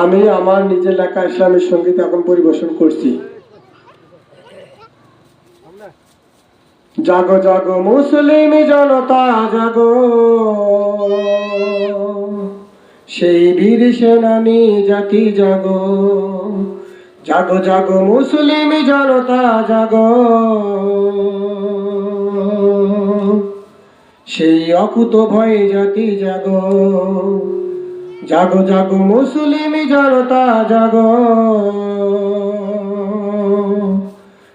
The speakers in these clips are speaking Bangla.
আমি আমার নিজের লেখা ইসলামী সঙ্গীত এখন পরিবেশন করছি। জাগো জাগো মুসলিম জনতা জাগো, সেই বীর সেনানী জাতি জাগো। জাগো জাগো মুসলিম জনতা জাগো, সেই অকুত ভয় জাতি জাগো। জাগো জাগো মুসলিম জনতা জাগো,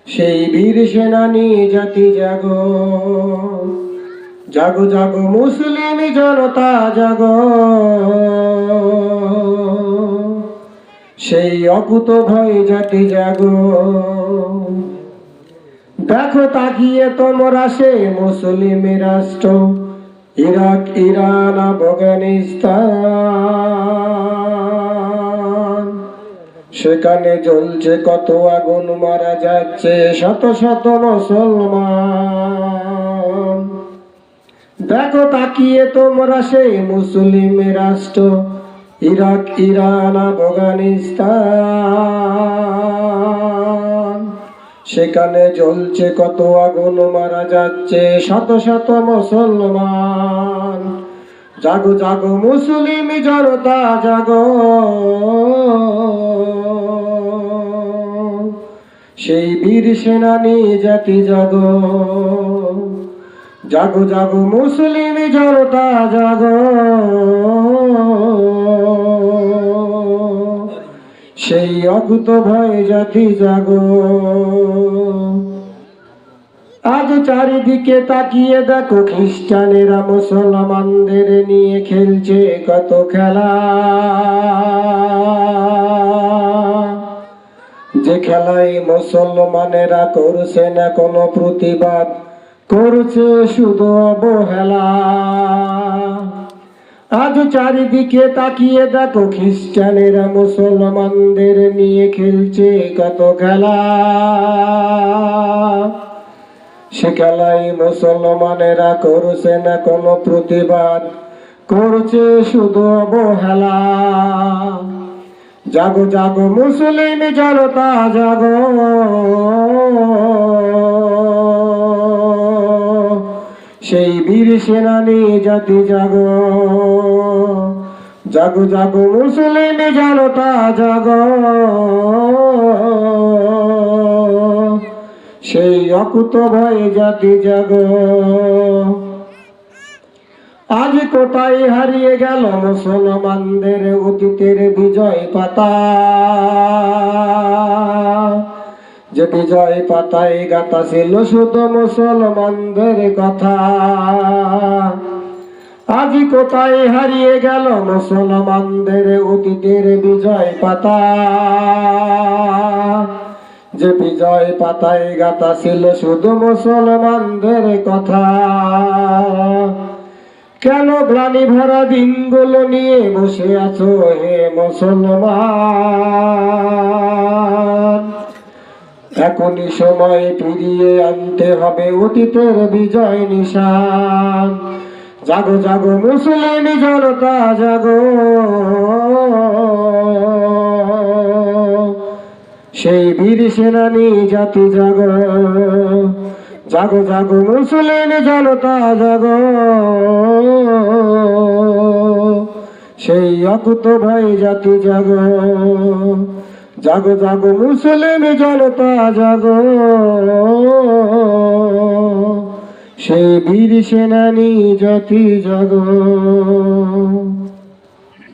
সেই বীর সেনানী জাতি জাগো। জাগো জাগো মুসলিম জনতা জাগো, সেই অকুত ভয় জাতি জাগো। দেখো তাকিয়ে তোমরা সে মুসলিম রাষ্ট্র, ইরাক, ইরান, আফগানিস্তান। সেখানে জ্বলছে কত আগুন, মারা যাচ্ছে শত শত মুসলমান। দেখো তাকিয়ে তোমরা সেই মুসলিম রাষ্ট্র, ইরাক, ইরান, আফগানিস্তান। সেখানে জ্বলছে কত আগুন, মারা যাচ্ছে শত শত মুসলমান। জাগো জাগো মুসলিম জনতা জাগো, সেই বীর সেনানী জাতি জাগো। জাগো জাগো মুসলিম জনতা জাগো, সেই অকুত ভয় জাতি জাগো। আজ চারিদিকে তাকিয়ে দেখো খ্রিস্টানেরা মুসলমানদের নিয়ে খেলছে কত খেলা, যে খেলায় মুসলমানেরা করছে না কোনো প্রতিবাদ, করছে শুধু অবহেলা। আজ চারিদিকে তাকিয়ে দেখো খ্রিস্টানেরা মুসলমানদের নিয়ে খেলছে কত খেলা, সে খেলায় মুসলমানেরা করছে না কোনো প্রতিবাদ, করছে শুধু অবহেলা। জাগো জাগো মুসলিম জনতা জাগো, সেই বীর সেনানী জাতি জাগো। জাগো জাগো মুসলিম জনতা জাগো, সেই অকুত ভয় জাতি জাগো। আজ কোথায় হারিয়ে গেল মুসলমানদের অতীতের বিজয় পাতা, যে বিজয় পাতায় গাথা ছিল শুধু মুসলমানদের কথা। আজ কোথায় হারিয়ে গেল মুসলমানদের অতীতের বিজয় পাতা, যে বিজয় পাতায় গাথা ছিল শুধু মুসলমানদের কথা। কেন গ্লানি ভরা দিনগুলো নিয়ে বসে আছো হে মুসলমান? এখনই সময় ফিরিয়ে আনতে হবে অতীতের বিজয় নিশান। জাগো জাগো মুসলিম জনতা জাগো, সেই বীর সেনানী জাতি জাগো। জাগো জাগো মুসলিম জনতা জাগো, সেই অকুত ভয় জাতি জাগো। জাগো জাগো মুসলিম জনতা জাগো, সেই বীর সেনানী জাতি জাগো।